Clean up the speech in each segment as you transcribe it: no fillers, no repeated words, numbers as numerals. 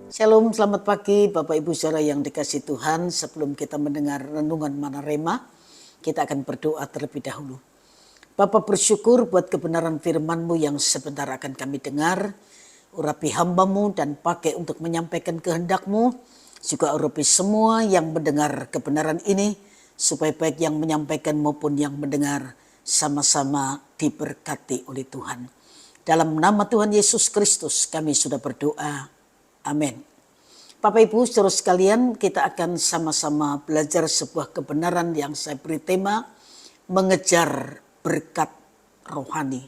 Shalom, selamat pagi Bapak Ibu Saudara yang dikasihi Tuhan. Sebelum kita mendengar renungan Mana Rema, kita akan berdoa terlebih dahulu. Bapak bersyukur buat kebenaran firman-Mu yang sebentar akan kami dengar. Urapi hamba-Mu dan pakai untuk menyampaikan kehendak-Mu. Juga urapi semua yang mendengar kebenaran ini, supaya baik yang menyampaikan maupun yang mendengar sama-sama diberkati oleh Tuhan. Dalam nama Tuhan Yesus Kristus kami sudah berdoa. Amin. Bapak Ibu saudara sekalian, kita akan sama-sama belajar sebuah kebenaran yang saya beri tema mengejar berkat rohani.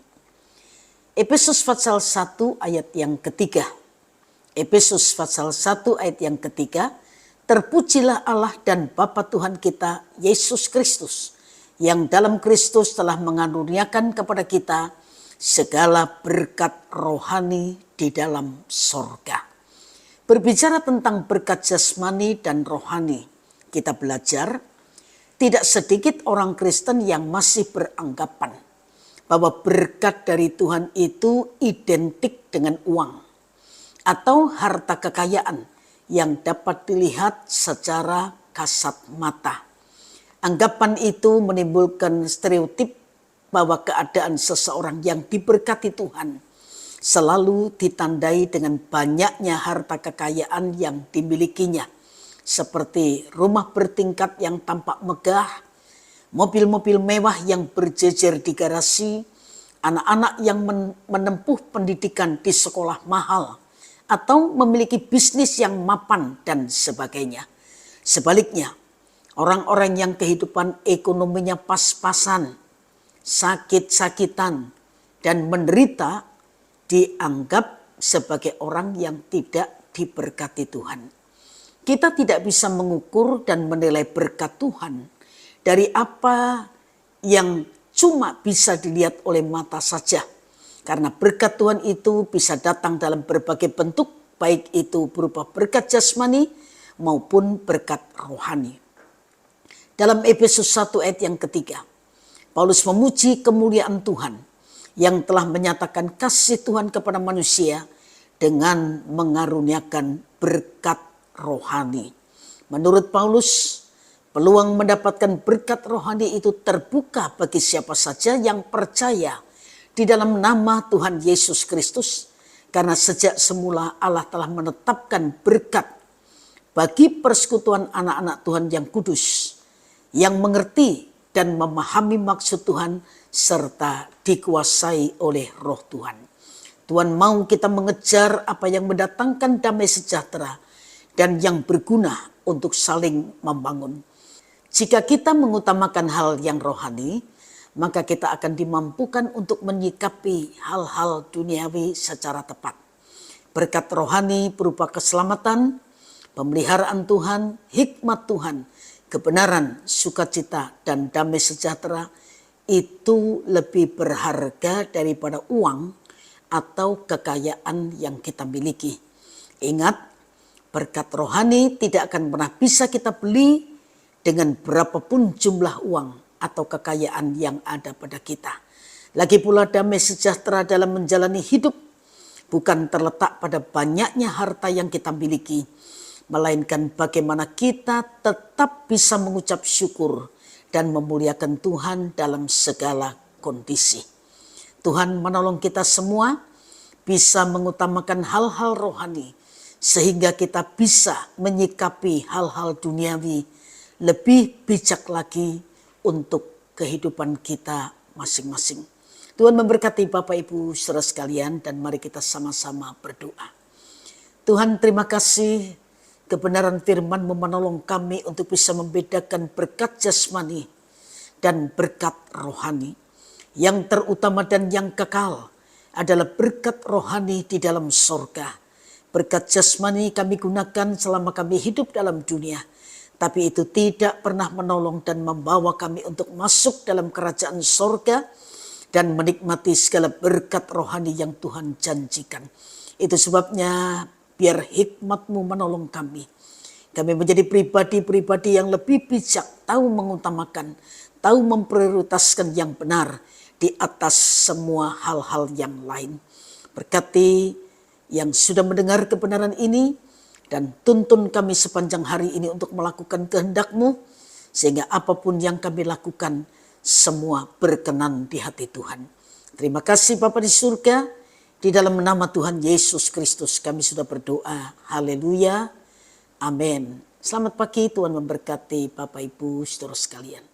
Efesus pasal 1 ayat yang ketiga. Efesus pasal 1 ayat yang ketiga. Terpujilah Allah dan Bapa Tuhan kita Yesus Kristus, yang dalam Kristus telah mengaruniakan kepada kita segala berkat rohani di dalam sorga. Berbicara tentang berkat jasmani dan rohani, kita belajar tidak sedikit orang Kristen yang masih beranggapan bahwa berkat dari Tuhan itu identik dengan uang atau harta kekayaan yang dapat dilihat secara kasat mata. Anggapan itu menimbulkan stereotip bahwa keadaan seseorang yang diberkati Tuhan selalu ditandai dengan banyaknya harta kekayaan yang dimilikinya, seperti rumah bertingkat yang tampak megah, mobil-mobil mewah yang berjejer di garasi, anak-anak yang menempuh pendidikan di sekolah mahal, atau memiliki bisnis yang mapan dan sebagainya. Sebaliknya, orang-orang yang kehidupan ekonominya pas-pasan, sakit-sakitan, dan menderita dianggap sebagai orang yang tidak diberkati Tuhan. Kita tidak bisa mengukur dan menilai berkat Tuhan dari apa yang cuma bisa dilihat oleh mata saja. Karena berkat Tuhan itu bisa datang dalam berbagai bentuk, baik itu berupa berkat jasmani maupun berkat rohani. Dalam Efesus 1 ayat yang ketiga, Paulus memuji kemuliaan Tuhan yang telah menyatakan kasih Tuhan kepada manusia dengan mengaruniakan berkat rohani. Menurut Paulus, peluang mendapatkan berkat rohani itu terbuka bagi siapa saja yang percaya di dalam nama Tuhan Yesus Kristus, karena sejak semula Allah telah menetapkan berkat bagi persekutuan anak-anak Tuhan yang kudus, yang mengerti dan memahami maksud Tuhan serta dikuasai oleh Roh Tuhan. Tuhan mau kita mengejar apa yang mendatangkan damai sejahtera dan yang berguna untuk saling membangun. Jika kita mengutamakan hal yang rohani, maka kita akan dimampukan untuk menyikapi hal-hal duniawi secara tepat. Berkat rohani berupa keselamatan, pemeliharaan Tuhan, hikmat Tuhan, kebenaran, sukacita, dan damai sejahtera itu lebih berharga daripada uang atau kekayaan yang kita miliki. Ingat, berkat rohani tidak akan pernah bisa kita beli dengan berapapun jumlah uang atau kekayaan yang ada pada kita. Lagi pula damai sejahtera dalam menjalani hidup bukan terletak pada banyaknya harta yang kita miliki, melainkan bagaimana kita tetap bisa mengucap syukur dan memuliakan Tuhan dalam segala kondisi. Tuhan menolong kita semua bisa mengutamakan hal-hal rohani, sehingga kita bisa menyikapi hal-hal duniawi lebih bijak lagi untuk kehidupan kita masing-masing. Tuhan memberkati Bapak Ibu saudara sekalian, dan mari kita sama-sama berdoa. Tuhan, terima kasih kebenaran firman-Mu menolong kami untuk bisa membedakan berkat jasmani dan berkat rohani. Yang terutama dan yang kekal adalah berkat rohani di dalam sorga. Berkat jasmani kami gunakan selama kami hidup dalam dunia, tapi itu tidak pernah menolong dan membawa kami untuk masuk dalam kerajaan sorga dan menikmati segala berkat rohani yang Tuhan janjikan. Itu sebabnya biar hikmat-Mu menolong kami. Kami menjadi pribadi-pribadi yang lebih bijak, tahu mengutamakan, tahu memprioritaskan yang benar di atas semua hal-hal yang lain. Berkati yang sudah mendengar kebenaran ini, Dan tuntun kami sepanjang hari ini untuk melakukan kehendak-Mu, sehingga apapun yang kami lakukan semua berkenan di hati Tuhan. Terima kasih Bapa di surga, di dalam nama Tuhan Yesus Kristus kami sudah berdoa. Haleluya. Amin. Selamat pagi, Tuhan memberkati Bapak Ibu saudara sekalian.